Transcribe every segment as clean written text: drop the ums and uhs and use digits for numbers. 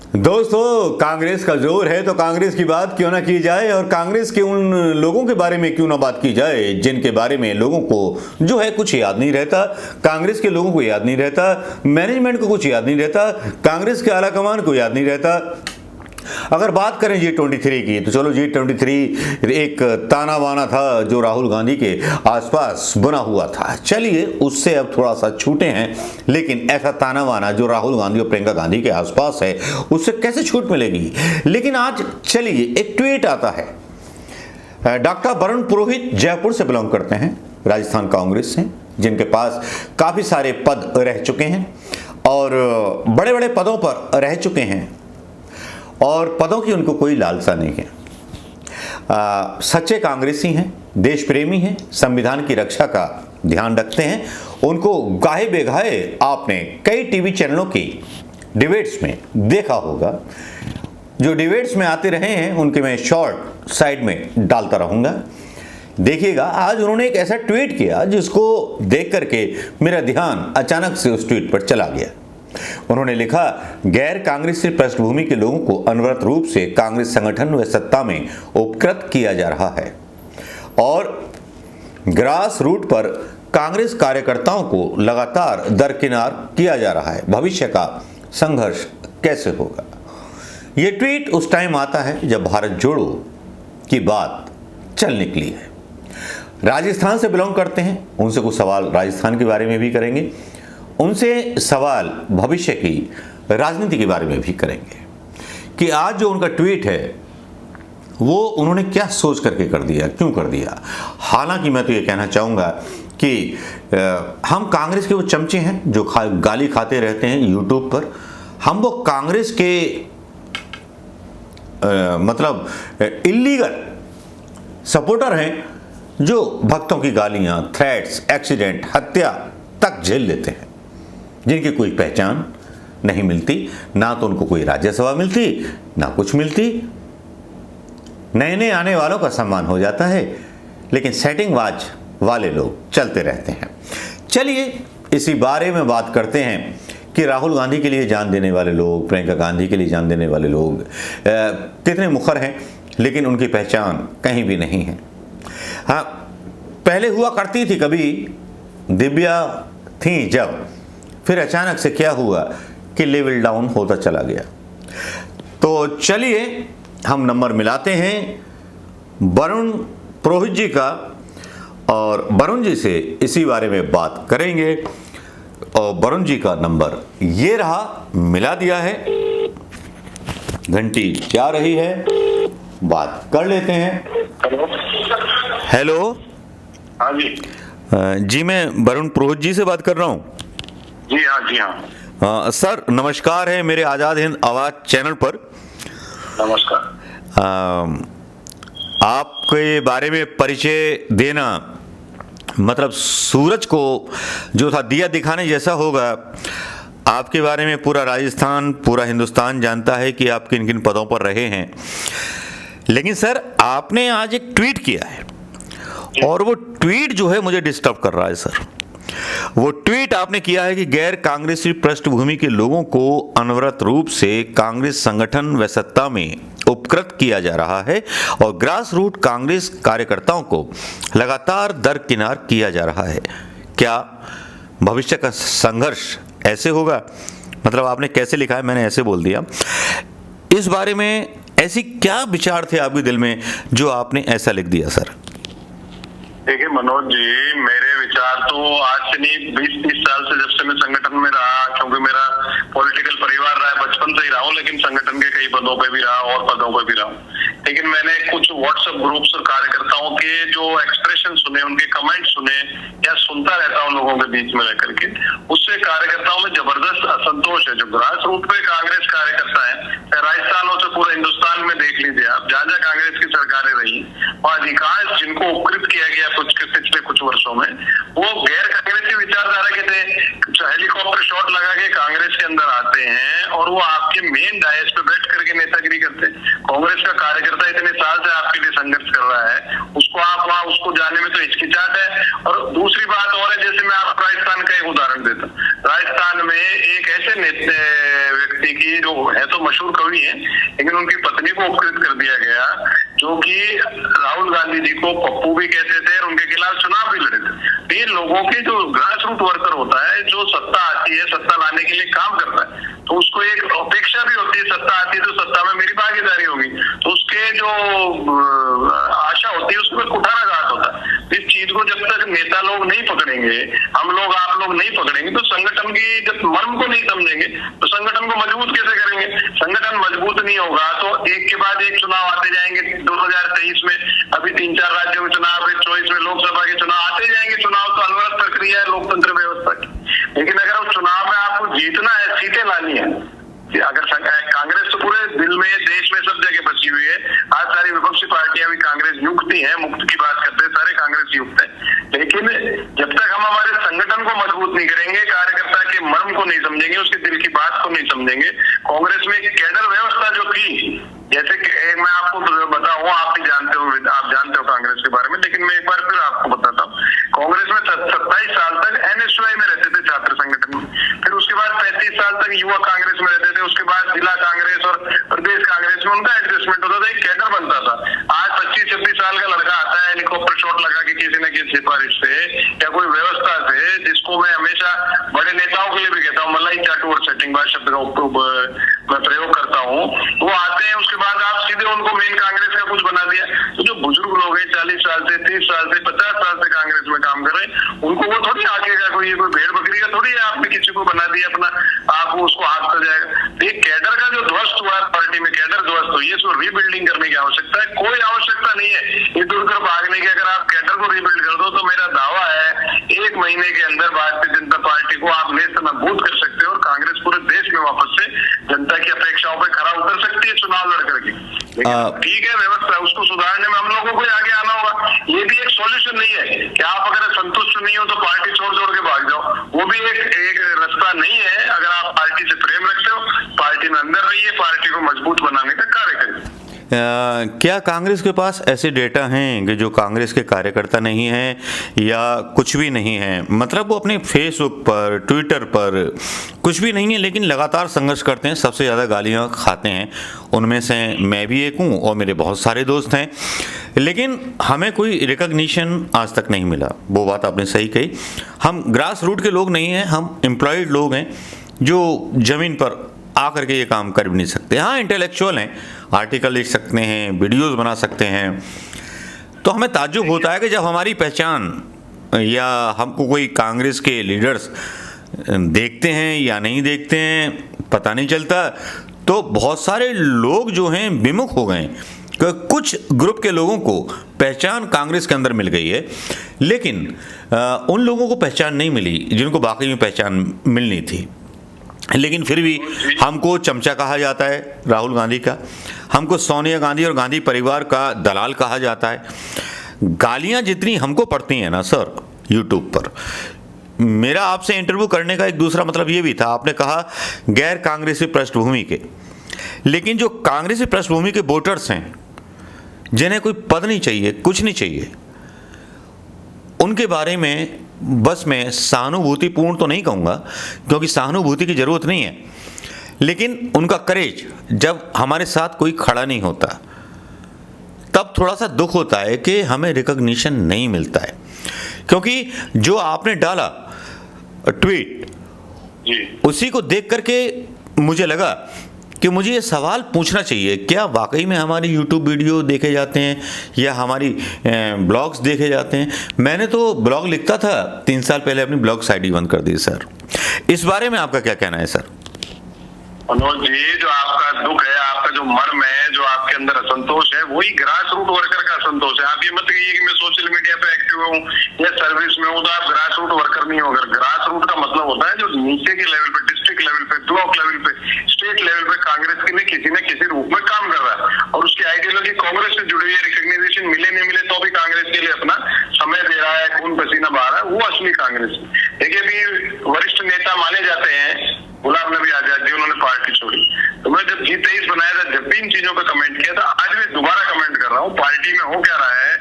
दोस्तों, कांग्रेस का जोर है तो कांग्रेस की बात क्यों ना की जाए और कांग्रेस के उन लोगों के बारे में क्यों ना बात की जाए जिनके बारे में लोगों को जो है कुछ याद नहीं रहता। कांग्रेस के लोगों को याद नहीं रहता, मैनेजमेंट को कुछ याद नहीं रहता, कांग्रेस के आला कमान को याद नहीं रहता। अगर बात करें G23 की तो चलो, G23 एक ताना बाना था जो राहुल गांधी के आसपास बना हुआ था। चलिए, उससे अब थोड़ा सा छूटे हैं, लेकिन ऐसा ताना बाना जो राहुल गांधी और प्रियंका गांधी के आसपास है उससे कैसे छूट मिलेगी। लेकिन आज चलिए एक ट्वीट आता है। डॉक्टर वरुण पुरोहित जयपुर से बिलोंग करते हैं, राजस्थान कांग्रेस से, जिनके पास काफी सारे पद रह चुके हैं और बड़े बड़े पदों पर रह चुके हैं और पदों की उनको कोई लालसा नहीं है। सच्चे कांग्रेसी हैं, देश प्रेमी हैं, संविधान की रक्षा का ध्यान रखते हैं। उनको गाहे बेगाहे आपने कई टीवी चैनलों की डिबेट्स में देखा होगा। जो डिबेट्स में आते रहे हैं उनके मैं शॉर्ट साइड में डालता रहूंगा। देखिएगा, आज उन्होंने एक ऐसा ट्वीट किया जिसको देख करके मेरा ध्यान अचानक से उस ट्वीट पर चला गया। उन्होंने लिखा, गैर कांग्रेसी पृष्ठभूमि के लोगों को अनवरत रूप से कांग्रेस संगठन व सत्ता में उपकृत किया जा रहा है और ग्रास रूट पर कांग्रेस कार्यकर्ताओं को लगातार दरकिनार किया जा रहा है। भविष्य का संघर्ष कैसे होगा। यह ट्वीट उस टाइम आता है जब भारत जोड़ो की बात चल निकली है। राजस्थान से बिलोंग करते हैं, उनसे कुछ सवाल राजस्थान के बारे में भी करेंगे, उनसे सवाल भविष्य की राजनीति के बारे में भी करेंगे कि आज जो उनका ट्वीट है वो उन्होंने क्या सोच करके कर दिया, क्यों कर दिया। हालांकि मैं तो ये कहना चाहूँगा कि हम कांग्रेस के वो चमचे हैं जो गाली खाते रहते हैं यूट्यूब पर। हम वो कांग्रेस के मतलब इल्लीगल सपोर्टर हैं जो भक्तों की गालियाँ, थ्रेट्स, एक्सीडेंट, हत्या तक झेल लेते हैं, जिनकी कोई पहचान नहीं मिलती, ना तो उनको कोई राज्यसभा मिलती ना कुछ मिलती। नए नए आने वालों का सम्मान हो जाता है, लेकिन सेटिंग वाच वाले लोग चलते रहते हैं। चलिए इसी बारे में बात करते हैं कि राहुल गांधी के लिए जान देने वाले लोग, प्रियंका गांधी के लिए जान देने वाले लोग कितने मुखर हैं, लेकिन उनकी पहचान कहीं भी नहीं है। हाँ, पहले हुआ करती थी, कभी दिव्या थी जब, फिर अचानक से क्या हुआ कि लेवल डाउन होता चला गया। तो चलिए हम नंबर मिलाते हैं वरुण पुरोहित जी का और वरुण जी से इसी बारे में बात करेंगे। और वरुण जी का नंबर ये रहा, मिला दिया है, घंटी जा रही है, बात कर लेते हैं। हेलो। हाँ जी। जी, मैं वरुण पुरोहित जी से बात कर रहा हूँ। जी हाँ, जी हाँ। सर नमस्कार है मेरे आज़ाद हिंद आवाज़ चैनल पर। नमस्कार। आपके बारे में परिचय देना मतलब सूरज को जो था दिया दिखाने जैसा होगा। आपके बारे में पूरा राजस्थान, पूरा हिंदुस्तान जानता है कि आप किन किन पदों पर रहे हैं। लेकिन सर, आपने आज एक ट्वीट किया है और वो ट्वीट जो है मुझे डिस्टर्ब कर रहा है सर। वो ट्वीट आपने किया है कि गैर कांग्रेसी पृष्ठभूमि के लोगों को अनवरत रूप से कांग्रेस संगठन व सत्ता में उपकृत किया जा रहा है और ग्रास रूट कांग्रेस कार्यकर्ताओं को लगातार दरकिनार किया जा रहा है। क्या भविष्य का संघर्ष ऐसे होगा? मतलब आपने कैसे लिखा है, मैंने ऐसे बोल दिया। इस बारे में ऐसी क्या विचार थे आपके दिल में जो आपने ऐसा लिख दिया सर? देखिए मनोज जी, मेरे विचार तो आज से नहीं 20-30 साल से, जब से मैं संगठन में रहा, क्योंकि मेरा पॉलिटिकल परिवार रहा है, बचपन से ही रहा हूँ, लेकिन संगठन के कई पदों पे भी रहा और पदों पे भी रहा हूँ। लेकिन मैंने कुछ व्हाट्सएप ग्रुप्स और कार्यकर्ताओं के जो एक्सप्रेशन सुने, उनके कमेंट सुने या सुनता रहता हूँ लोगों के बीच में रह करके, उससे कार्यकर्ताओं में जबरदस्त असंतोष है। जो ग्रास रूट पे कांग्रेस कार्यकर्ता है, राजस्थान हो तो पूरे हिंदुस्तान में देख लीजिए आप, जहाँ जहाँ कांग्रेस की सरकारें रही और अधिकांश जिनको उपकृत किया गया पिछले कुछ वर्षों में, वो गैर कांग्रेसी विचारधारा के थे। हेलीकॉप्टर शॉट लगा के कांग्रेस के अंदर आते हैं और वो आपके मेन डायस पे बैठ करके नेतागिरी करते हैं। कांग्रेस का कार्यकर्ता इतने साल से आपके लिए संघर्ष कर रहा है, उसको आप वहां उसको जाने में तो हिचकिचाहट है। और दूसरी बात और है, जैसे मैं आपको राजस्थान का एक उदाहरण देता हूँ। राजस्थान में एक ऐसे व्यक्ति की की जो है तो मशहूर कवि है, लेकिन उनकी पत्नी को उपकृत कर दिया गया, जो कि राहुल गांधी जी को पप्पू भी कहते थे और उनके खिलाफ चुनाव भी लड़े थे। तो ये लोगों के जो ग्रास रूट वर्कर होता है, जो सत्ता आती है, सत्ता लाने के लिए काम करता है, तो उसको एक अपेक्षा भी होती है, सत्ता आती है तो सत्ता में मेरी भागीदारी होगी, तो उसके जो आशा होती है उसमें कुठाराघात होता है। इस चीज को जब तक नेता लोग नहीं पकड़ेंगे, हम लोग आप लोग नहीं पकड़ेंगे, तो संगठन की जब मर्म को नहीं समझेंगे तो संगठन को मजबूत कैसे करेंगे। संगठन मजबूत नहीं होगा तो एक के बाद एक चुनाव आते जाएंगे। 2023 में अभी 3-4 राज्यों में चुनाव, 24 में लोकसभा के चुनाव आते जाएंगे। चुनाव तो अनवरत प्रक्रिया है लोकतंत्र व्यवस्था की, लेकिन अगर उस चुनाव में आपको जीतना है, सीटें लानी है, अगर कांग्रेस तो पूरे दिल में, देश में, सब जगह बची हुई है। आज सारी विपक्षी पार्टियां भी कांग्रेस युक्त ही है, मुक्त की बात करते हैं, सारे कांग्रेस युक्त है, लेकिन जब तक हम हमारे संगठन को मजबूत नहीं करेंगे, कार्यकर्ता के मर्म को नहीं समझेंगे, उसके दिल की बात को नहीं समझेंगे। कांग्रेस में कैडर व्यवस्था जो थी, जैसे कि मैं आपको बताऊं, आप भी जानते हो, आप जानते हो कांग्रेस के बारे में, लेकिन मैं एक बार फिर आपको बताता हूँ। कांग्रेस में 27 साल तक एनएसयूआई में रहते थे, छात्र संगठन में, फिर उसके बाद 35 साल तक युवा कांग्रेस में रहते थे, उसके बाद जिला कांग्रेस और प्रदेश कांग्रेस में उनका एडजस्टमेंट होता था, एक कैडर बनता था। आज 25-26 साल का लड़का आता है हेलीकॉप्टर शॉट लगा के किसी न किसी सिफारिश से या कोई व्यवस्था से, जिसको मैं हमेशा बड़े नेताओं के लिए भी कहता हूँ, मलाई चाटू और सेटिंगबाज शब्द का मैं प्रयोग करता हूँ, वो आते हैं, उसके बाद आप सीधे उनको मेन कांग्रेस का कुछ बना दिया। तो जो बुजुर्ग लोग हैं 40 साल से, 30 साल से, 50 साल से कांग्रेस में काम कर रहे हैं, उनको वो थोड़ी आगे का कोई भेड़ बकरी का थोड़ी है, आपने किसी को बना दिया अपना, आप उसको हाथ कर जाएगा। ये कैडर का जो ध्वस्त हुआ है पार्टी में, कैडर ध्वस्त हुई है, इसको रीबिल्डिंग करने की आवश्यकता है। कोई आवश्यकता नहीं है इधर उधर भागने की। अगर आप कैडर को रीबिल्ड कर दो तो मेरा दावा है 1 महीने के अंदर भारतीय जनता पार्टी को आप नेस्तनाबूद कर सकते हो और कांग्रेस पूरे देश में वापस से जनता की अपेक्षाओं पर खरा उतर सकती है चुनाव लड़ करके। लेकिन ठीक है, व्यवस्था उसको सुधारने में हम लोगों को आगे आना होगा। ये भी एक सॉल्यूशन नहीं है कि आप अगर संतुष्ट नहीं हो तो पार्टी छोड़ के भाग जाओ, वो भी एक रास्ता नहीं है। अगर आप पार्टी से प्रेम रखते हो, पार्टी में अंदर रहिए, पार्टी को मजबूत बनाने का कार्य करिए। क्या कांग्रेस के पास ऐसे डेटा हैं कि जो कांग्रेस के कार्यकर्ता नहीं हैं या कुछ भी नहीं है, मतलब वो अपने फेसबुक पर, ट्विटर पर कुछ भी नहीं है, लेकिन लगातार संघर्ष करते हैं, सबसे ज़्यादा गालियाँ खाते हैं, उनमें से मैं भी एक हूँ और मेरे बहुत सारे दोस्त हैं, लेकिन हमें कोई रिकॉग्निशन आज तक नहीं मिला। वो बात आपने सही कही, हम ग्रास रूट के लोग नहीं हैं, हम एम्प्लॉयड लोग हैं जो ज़मीन पर आकर के ये काम कर भी नहीं सकते। हाँ, इंटेलेक्चुअल हैं, आर्टिकल लिख सकते हैं, वीडियोस बना सकते हैं। तो हमें ताज्जुब होता है कि जब हमारी पहचान या हमको कोई कांग्रेस के लीडर्स देखते हैं या नहीं देखते हैं पता नहीं चलता, तो बहुत सारे लोग जो हैं विमुख हो गए। कुछ ग्रुप के लोगों को पहचान कांग्रेस के अंदर मिल गई है, लेकिन उन लोगों को पहचान नहीं मिली जिनको वाकई में पहचान मिलनी थी। लेकिन फिर भी हमको चमचा कहा जाता है राहुल गांधी का, हमको सोनिया गांधी और गांधी परिवार का दलाल कहा जाता है। गालियां जितनी हमको पड़ती हैं ना सर यूट्यूब पर, मेरा आपसे इंटरव्यू करने का एक दूसरा मतलब ये भी था, आपने कहा गैर कांग्रेसी पृष्ठभूमि के, लेकिन जो कांग्रेसी पृष्ठभूमि के वोटर्स हैं जिन्हें कोई पद नहीं चाहिए, कुछ नहीं चाहिए, उनके बारे में बस मैं सहानुभूतिपूर्ण तो नहीं कहूँगा क्योंकि सहानुभूति की ज़रूरत नहीं है, लेकिन उनका करेज जब हमारे साथ कोई खड़ा नहीं होता तब थोड़ा सा दुख होता है कि हमें रिकॉग्निशन नहीं मिलता है। क्योंकि जो आपने डाला ट्वीट, उसी को देख करके मुझे लगा कि मुझे ये सवाल पूछना चाहिए, क्या वाकई में हमारी यूट्यूब वीडियो देखे जाते हैं या हमारी ब्लॉग्स देखे जाते हैं। मैंने तो ब्लॉग लिखता था 3 साल पहले, अपनी ब्लॉग्स आईडी बंद कर दी सर। इस बारे में आपका क्या कहना है सर? मनोज जी, जो आपका दुख है, आपका जो मर्म है, जो आपके अंदर असंतोष है, वही ग्रास रूट वर्कर का असंतोष है। आप ये मत कहिए कि मैं सोशल मीडिया पे एक्टिव हूँ या सर्विस में हूँ तो आप ग्रास रूट वर्कर नहीं हो। अगर ग्रास रूट का मतलब होता है जो नीचे के लेवल पे, डिस्ट्रिक्ट लेवल पे, ब्लॉक लेवल पे, स्टेट लेवल पे कांग्रेस के लिए किसी न किसी रूप में काम कर रहा है और उसकी आइडियोलॉजी कांग्रेस से जुड़ी हुई है। रिकॉग्निशन मिले नहीं मिले तो भी कांग्रेस के लिए अपना समय दे रहा है, खून पसीना बहा रहा है, वो असली कांग्रेस। देखिए, अभी वरिष्ठ नेता माने जाते हैं गुलाम नबी आजाद जी, उन्होंने पार्टी छोड़ी। तो मैं जब G23 बनाया था, जब भी इन चीजों पे कमेंट किया था, आज भी दोबारा कमेंट कर रहा हूँ, पार्टी में हो क्या रहा है।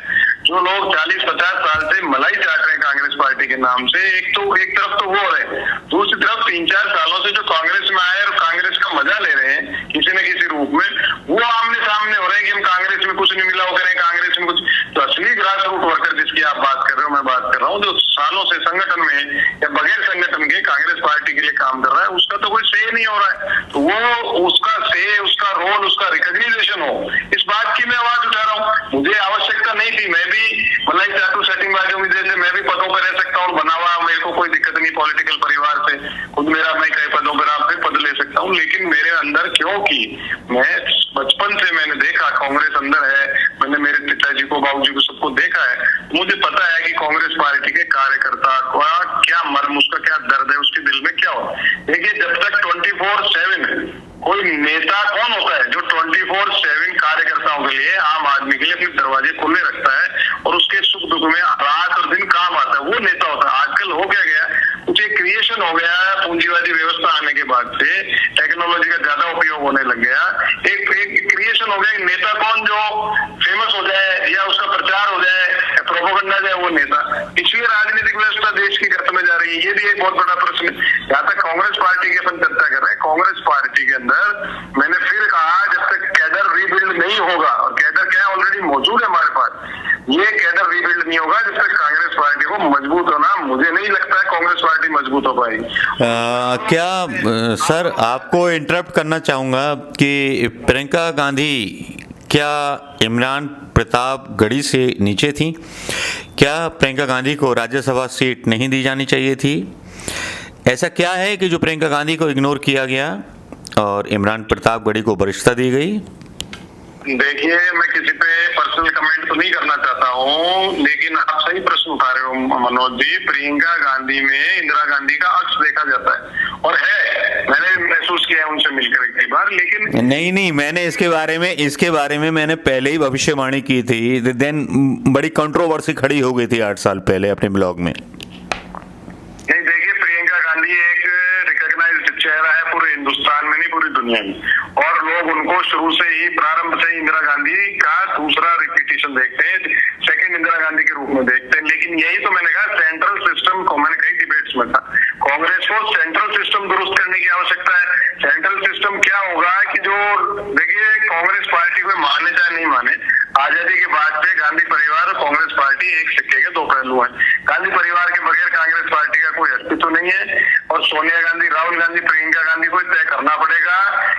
जो लोग 40-50 साल से मलाई चाट रहे हैं कांग्रेस पार्टी के नाम से, एक तरफ तो वो हो रहे, दूसरी तरफ 3-4 सालों से जो कांग्रेस में आए और कांग्रेस का मजा ले रहे हैं किसी न किसी रूप में, वो आमने सामने हो रहे हैं कि हम कांग्रेस में कुछ नहीं मिला वो करें, कांग्रेस में कुछ। तो असली ग्रास रूट वर्कर जिसकी आप बात कर रहे हो, मैं बात कर रहा हूँ, जो सालों से संगठन में या बगैर संगठन के कांग्रेस पार्टी के लिए काम कर रहा है, उसका तो कोई से नहीं हो रहा है। तो वो उसका से, उसका रोल, उसका रिकॉग्निशन हो, इस बात की मैं आवाज उठा रहा हूँ। मुझे आवश्यकता नहीं थी, मैं भी मलाई चाटू सेटिंग बाजू में जैसे मैं भी पदों पर रह सकता हूँ, बना हुआ, मेरे को कोई दिक्कत नहीं पॉलिटिकल परिवार से, खुद मेरा मैं कई पदों पर आप भी पद ले सकता हूँ। लेकिन मेरे अंदर, क्योंकि मैं बचपन से मैंने देखा कांग्रेस अंदर है, मैंने मेरे पिताजी को, बाबूजी को, सबको देखा है, मुझे पता है कि कांग्रेस पार्टी के कार्यकर्ता का क्या मर्म, उसका क्या दर्द है, उसके दिल में क्या हो। देखिए, जब तक 24/7 कोई नेता कौन होता है जो 24/7 कार्यकर्ताओं के लिए, आम आदमी के लिए अपने दरवाजे खुले रखता है और उसके सुख दुख में रात और दिन काम आता है, वो नेता होता है। आजकल हो क्या गया, कुछ एक क्रिएशन हो गया है, पूंजीवादी व्यवस्था आने के बाद से टेक्नोलॉजी का ज्यादा उपयोग होने लग गया, एक क्रिएशन हो गया। नेता कौन जो फेमस हो जाए या उसका प्रचार हो जाए या प्रोपेगेंडा जाए, वो नेता। इसलिए राजनीतिक व्यवस्था देश की गर्त में जा रही है। ये भी एक बहुत बड़ा प्रश्न है। जहाँ तक कांग्रेस पार्टी की अपन चर्चा कर रहे हैं, कांग्रेस पार्टी के अंदर मैंने फिर कहा, जब तक कैडर रीबिल्ड नहीं होगा, और कैडर क्या है, ऑलरेडी मौजूद है हमारे पास, ये कैडर रीबिल्ड नहीं होगा, जब तक कांग्रेस पार्टी को मजबूत होना, मुझे नहीं लगता है कांग्रेस पार्टी मजबूत हो पाएगी। क्या सर, आपको इंटरप्ट करना चाहूँगा कि प्रियंका गांधी क्या इमरान प्रतापगढ़ी से नीचे थी? क्या प्रियंका गांधी को राज्यसभा सीट नहीं दी जानी चाहिए थी? ऐसा क्या है कि जो प्रियंका गांधी को इग्नोर किया गया और इमरान प्रतापगढ़ी को वरिष्ठता दी गई? देखिए, मैं किसी पे पर्सनल कमेंट तो नहीं करना चाहता हूँ, लेकिन आप सही प्रश्न उठा रहे हो मनोज जी। प्रियंका गांधी में इंदिरा गांधी का अक्स देखा जाता है, और है, मैंने महसूस किया है उनसे मिलकर कई बार। लेकिन नहीं, मैंने इसके बारे में मैंने पहले ही भविष्यवाणी की थी, देन बड़ी कंट्रोवर्सी खड़ी हो गई थी 8 साल पहले अपने ब्लॉग में। नहीं, देखिए, प्रियंका गांधी एक रिकॉग्नाइज्ड चेहरा है पूरे हिंदुस्तान में, नहीं पूरी दुनिया में, और लोग उनको शुरू से ही, प्रारंभ से ही इंदिरा गांधी का दूसरा रिपीटिशन देखते हैं, सेकंड इंदिरा गांधी के रूप में देखते हैं। लेकिन यही तो मैंने कहा, सेंट्रल सिस्टम को, मैंने कई डिबेट्स में था, कांग्रेस को सेंट्रल सिस्टम दुरुस्त करने की आवश्यकता है। सेंट्रल सिस्टम क्या होगा कि जो, देखिए, कांग्रेस पार्टी को माने चाहे नहीं माने, आजादी के बाद से गांधी परिवार और कांग्रेस पार्टी एक सिक्के के दो पहलू हैं। गांधी परिवार के बगैर कांग्रेस पार्टी का कोई अस्तित्व नहीं है, और सोनिया गांधी, राहुल गांधी, प्रियंका गांधी को तय करना पड़ेगा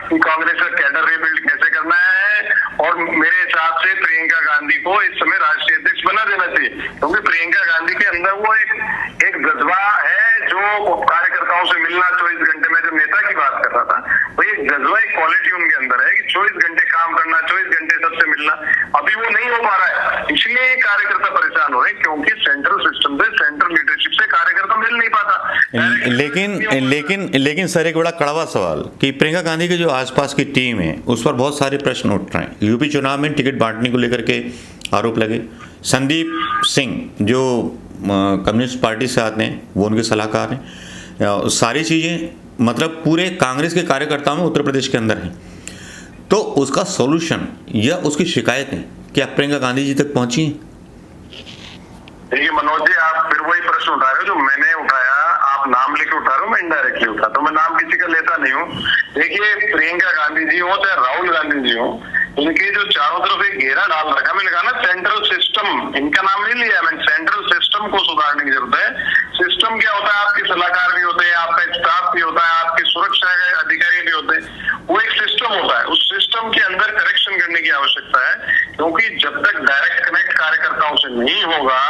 कि कांग्रेस का कैडर रिबिल्ड कैसे करना है। और मेरे हिसाब से प्रियंका गांधी को इस समय राष्ट्रीय अध्यक्ष बना देना चाहिए, क्योंकि प्रियंका गांधी के अंदर वो एक जज्बा है, जो कार्यकर्ताओं से मिलना 24 घंटे में, जो नेता की बात कर रहा था, वो एक जज्बा, एक क्वालिटी उनके अंदर है कि 24 घंटे काम करना, 24 घंटे सबसे मिलना। अभी वो नहीं हो पा रहा है, इसलिए कार्यकर्ता परेशान हो रहे हैं, क्योंकि सेंट्रल सिस्टम से, सेंट्रल लीडरशिप से कार्यकर्ता मिल नहीं पाता। लेकिन सर, एक बड़ा कड़वा सवाल कि प्रियंका गांधी के जो आसपास की टीम है, उस पर बहुत सारे प्रश्न उठ रहे हैं। यूपी चुनाव में टिकट बांटने को लेकर के आरोप लगे। संदीप सिंह जो कम्युनिस्ट पार्टी से आते हैं, वो उनके सलाहकार हैं। सारी चीज़ें मतलब पूरे कांग्रेस के कार्यकर्ताओं में उत्तर प्रदेश के अंदर हैं। तो उसका सॉल्यूशन या उसकी शिकायतें क्या प्रियंका गांधी जी तक पहुंची हैं? देखिए मनोज जी, आप फिर वही प्रश्न उठा रहे हो जो मैंने उठाया। आप नाम लेके उठा रहे हो, मैं इनडायरेक्टली उठा, तो मैं नाम किसी का लेता नहीं हूँ। देखिए, प्रियंका गांधी जी हो चाहे राहुल गांधी जी हो, इनके जो चारों तरफ एक घेरा डाल रखा, मैंने कहा ना सेंट्रल सिस्टम, इनका नाम नहीं लिया मैंने, सेंट्रल सिस्टम को सुधारने की जरूरत है। सिस्टम क्या होता है, आपके सलाहकार भी होते हैं, आपका स्टाफ भी होता है, आपके सुरक्षा के अधिकारी भी होते हैं, वो एक सिस्टम होता है। उस सिस्टम के अंदर करेक्शन करने की आवश्यकता है, क्योंकि जब तक डायरेक्ट कनेक्ट कार्यकर्ताओं से नहीं होगा,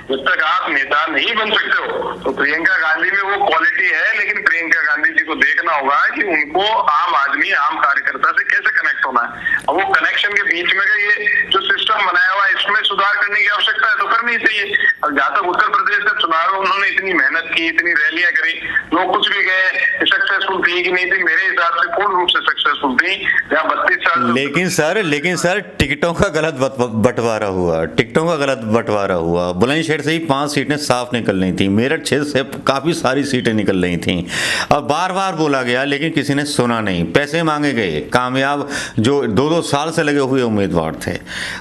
जब तक आप नेता नहीं बन सकते हो। तो प्रियंका गांधी में वो क्वालिटी है, लेकिन प्रियंका गांधी जी को देखना होगा कि उनको आम आदमी, आम कार्यकर्ता से कैसे कनेक्ट होना है। और वो कनेक्शन के बीच में ये जो सिस्टम बनाया हुआ है, इसमें सुधार करने की आवश्यकता है, तो करनी चाहिए। और जहाँ तक उत्तर प्रदेश का चुनाव है, उन्होंने इतनी मेहनत की, इतनी रैलियां करी, लोग कुछ भी गए, सक्सेसफुल थी कि नहीं थी, मेरे हिसाब से पूर्ण रूप से सक्सेसफुल थी। जहाँ 32 साल लेकिन सर टिकटों का गलत बंटवारा हुआ। बुलंदशहर से ही 5 सीटें साफ निकल रही थी, मेरठ 6 से काफी सारी सीटें निकल रही थी, और बार बार बोला गया, लेकिन किसी ने सुना नहीं। पैसे मांगे गए, कामयाब जो 2-2 साल से लगे हुए उम्मीदवार थे,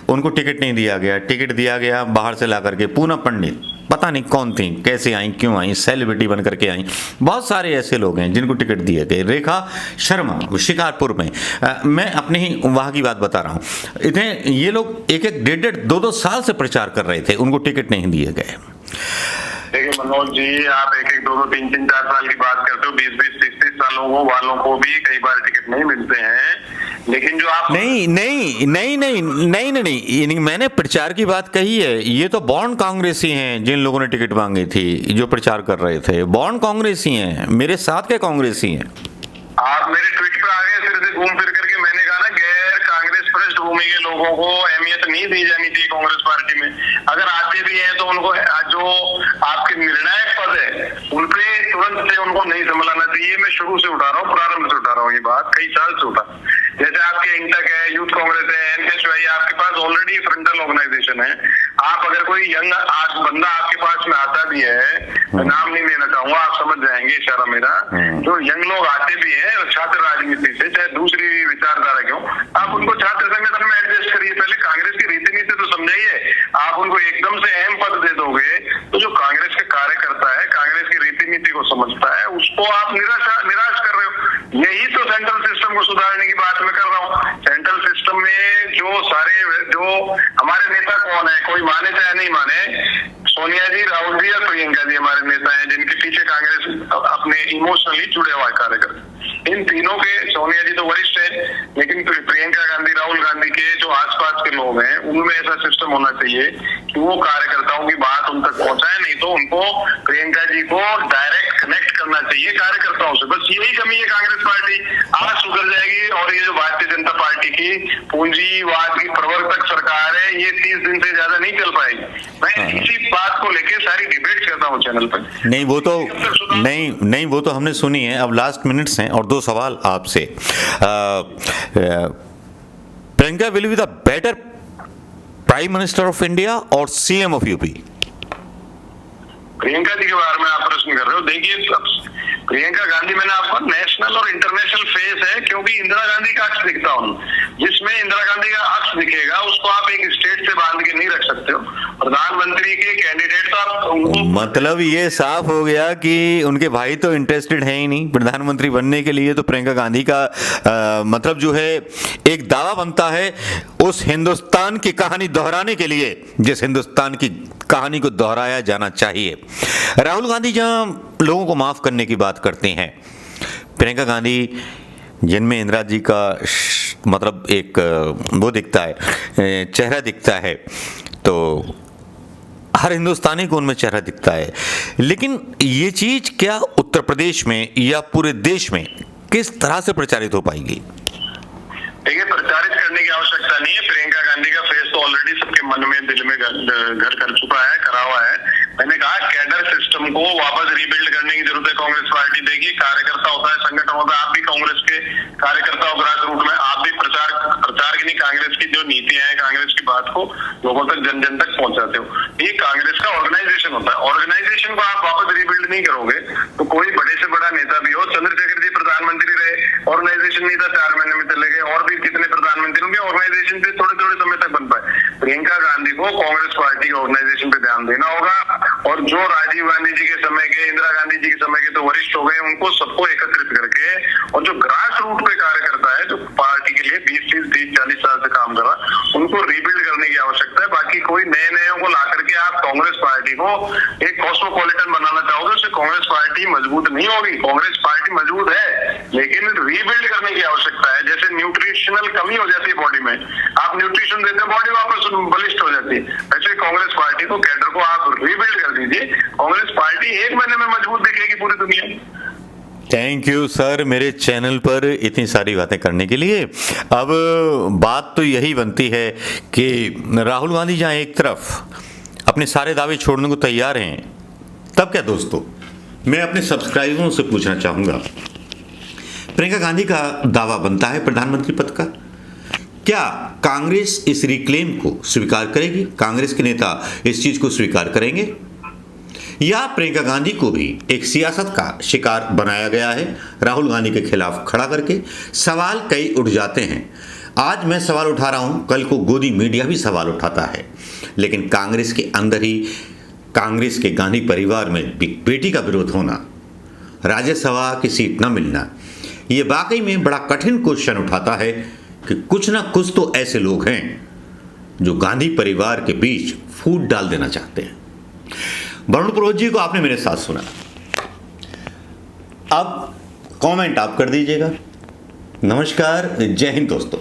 उनको टिकट नहीं दिया गया। टिकट दिया गया बाहर से ला करके, पूनम पंडित पता नहीं कौन थी, कैसे आई, क्यों आई, सेलिब्रिटी बन करके आई। बहुत सारे ऐसे लोग हैं जिनको टिकट दिए गए। रेखा शर्मा शिकारपुर में, मैं अपने ही वहाँ की बात बता रहा हूँ, इतने ये लोग एक एक डेढ़ डेढ़ 2-2 साल से प्रचार कर रहे थे, उनको टिकट नहीं दिए गए। देखिए मनोज जी, आप एक 2-2 3-3 4 साल की बात करते हो, 20-20 30-30 सालों वालों को भी कई बार टिकट नहीं मिलते हैं। लेकिन जो आप नहीं, मैंने प्रचार की बात कही है। ये तो बॉन्ड कांग्रेसी हैं जिन लोगों ने टिकट मांगी थी, जो प्रचार कर रहे थे, बॉन्ड कांग्रेसी हैं, मेरे साथ के कांग्रेसी हैं। आप मेरे ट्वीट पे आ गए फिर से घूम फिर करके। मैंने कहा ना, गैर कांग्रेस पृष्ठभूमि के लोगों को अहमियत नहीं दी जानी चाहिए कांग्रेस पार्टी में। अगर आते भी हैं तो उनको जो आपके निर्णायक पद है उनपे तुरंत से उनको नहीं संभालना चाहिए। मैं शुरू से उठा रहा हूँ, प्रारंभ से उठा रहा हूँ, ये बात कई साल से उठा। जैसे आपके इंटक है, यूथ कांग्रेस है, एनएचवाई, आपके पास ऑलरेडी फ्रंटल ऑर्गेनाइजेशन है। आप अगर कोई यंग बंदा आपके पास में आता भी है, मैं नाम नहीं लेना चाहूंगा, आप समझ जाएंगे इशारा मेरा, जो यंग लोग आते भी हैं छात्र राजनीति से, चाहे दूसरी विचारधारा क्यों, आप उनको छात्र संगठन में एडजस्ट करिए। पहले कांग्रेस की रीति नीति तो समझाइए। आप उनको एकदम से अहम पद दे दोगे तो जो कांग्रेस का कार्यकर्ता है, कांग्रेस की रीति नीति को समझता है, उसको आप निराश कर रहे हो। यही तो सेंट्रल सिस्टम को सुधारने की बात मैं कर रहा हूँ। सेंट्रल सिस्टम में जो हमारे नेता कौन है, कोई माने चाहे नहीं माने, सोनिया जी, राहुल जी और प्रियंका जी हमारे नेता हैं, जिनके पीछे कांग्रेस अपने इमोशनली जुड़े हुआ है कार्यकर्ता। इन तीनों के, सोनिया जी तो वरिष्ठ है, लेकिन प्रियंका गांधी, राहुल गांधी के जो आसपास के लोग हैं, उनमें ऐसा सिस्टम होना चाहिए कि वो कार्यकर्ताओं की बात उन तक पहुंचाए। नहीं तो उनको, प्रियंका जी को डायरेक्ट कनेक्ट करना चाहिए कार्यकर्ताओं से। बस यही कमी है कांग्रेस पार्टी। आज सुधर जाएगी। और ये जो भारतीय जनता पार्टी की पूंजीवाद की प्रवर्तक सरकार है, ये 30 दिन से ज्यादा नहीं चल पाएगी। मैं इसी बात को लेके सारी डिबेट करता हूँ चैनल पर। नहीं वो तो हमने सुनी है। अब लास्ट मिनट्स हैं और 2 सवाल आपसे। Priyanka will be the better prime minister of India और CM of UP? Priyanka ji के बारे में आप प्रश्न कर रहे हो। देखिए, प्रियंका गांधी, मैंने आपको नेशनल और इंटरनेशनल फेस है, क्योंकि इंदिरा गांधी का अक्ष दिखता हूं। जिसमें इंदिरा गांधी का अक्ष दिखेगा उसको आप एक स्टेट से बांध के नहीं रख सकते हो। प्रधानमंत्री के कैंडिडेट तो आप, मतलब ये साफ हो गया कि उनके भाई तो इंटरेस्टेड है ही नहीं प्रधानमंत्री बनने के लिए। तो प्रियंका गांधी का मतलब जो है एक दावा बनता है उस हिंदुस्तान की कहानी दोहराने के लिए, जिस हिंदुस्तान की कहानी को दोहराया जाना चाहिए। राहुल गांधी जहां लोगों को माफ करने की बात करते हैं, प्रियंका गांधी जिनमें इंदिरा जी का मतलब एक वो दिखता है, चेहरा दिखता है, तो हर हिंदुस्तानी को उनमें चेहरा दिखता है। लेकिन ये चीज क्या उत्तर प्रदेश में या पूरे देश में किस तरह से प्रचारित हो पाएगी? देखिए, प्रचारित करने की आवश्यकता नहीं है। प्रियंका गांधी का फेस तो ऑलरेडी सबके मन में, दिल में घर कर चुका है, करा हुआ है। मैंने कहा, कैडर सिस्टम को वापस रीबिल्ड करने की जरूरत है कांग्रेस पार्टी। देखिए, कार्यकर्ता होता है, संगठन होता है। आप भी कांग्रेस के कार्यकर्ता हो ग्रास रूट में, आप भी प्रचार की नहीं, कांग्रेस की जो नीतियां हैं, कांग्रेस की बात को लोगों तक, जन जन तक पहुंचाते हो। ये कांग्रेस का ऑर्गेनाइजेशन होता है। ऑर्गेनाइजेशन को आप वापस रीबिल्ड नहीं करोगे तो कोई बड़े से बड़ा नेता भी हो, चंद्रशेखर जी प्रधानमंत्री रहे, ऑर्गेनाइजेशन नहीं था, 4 महीने में चले गए, और भी कितने प्रधानमंत्री होंगे, ऑर्गेनाइजेशन से थोड़े समय तक बन पाए। प्रियंका गांधी को कांग्रेस पार्टी के ऑर्गेनाइजेशन पे ध्यान देना होगा। और जो राजीव गांधी जी के समय के, इंदिरा गांधी जी के समय के तो वरिष्ठ हो गए, उनको सबको एकत्रित करके, और जो ग्रास रूट पे कार्यकर्ता है, जो पार्टी के लिए 20-30-40 साल से काम कर रहा, उनको रीबिल्ड करने की आवश्यकता है। बाकी कोई नए को ला करके आप कांग्रेस पार्टी को एक कॉस्मोपॉलिटन बनाना चाहोगे, उससे कांग्रेस पार्टी मजबूत नहीं होगी। कांग्रेस पार्टी मजबूत है, लेकिन रीबिल्ड करने की आवश्यकता है। जैसे न्यूट्रिशनल कमी हो जाती है बॉडी में, आप न्यूट्रिशन देते हैं, बॉडी वापस बलिष्ठ हो जाती है। वैसे कांग्रेस पार्टी को, कैडर को आप रीबिल्ड कर दीजिए, कांग्रेस पार्टी 1 महीने में मजबूत दिखेगी पूरी दुनिया में। थैंक यू सर, मेरे चैनल पर इतनी सारी बातें करने के लिए। अब बात तो यही बनती है कि राहुल गांधी जहां एक तरफ अपने सारे दावे छोड़ने को तैयार हैं, तब क्या दोस्तों, मैं अपने सब्सक्राइबरों से पूछना चाहूंगा, प्रियंका गांधी का दावा बनता है प्रधानमंत्री पद का, क्या कांग्रेस इस रिक्लेम को स्वीकार करेगी? कांग्रेस के नेता इस चीज को स्वीकार करेंगे, या प्रियंका गांधी को भी एक सियासत का शिकार बनाया गया है राहुल गांधी के खिलाफ खड़ा करके? सवाल कई उठ जाते हैं। आज मैं सवाल उठा रहा हूं, कल को गोदी मीडिया भी सवाल उठाता है, लेकिन कांग्रेस के अंदर ही कांग्रेस के गांधी परिवार में बेटी का विरोध होना, राज्यसभा की सीट न मिलना, ये वाकई में बड़ा कठिन क्वेश्चन उठाता है कि कुछ ना कुछ तो ऐसे लोग हैं जो गांधी परिवार के बीच फूट डाल देना चाहते हैं। वरुण पुरोहित जी को आपने मेरे साथ सुना, अब कमेंट आप कर दीजिएगा। नमस्कार, जय हिंद दोस्तों।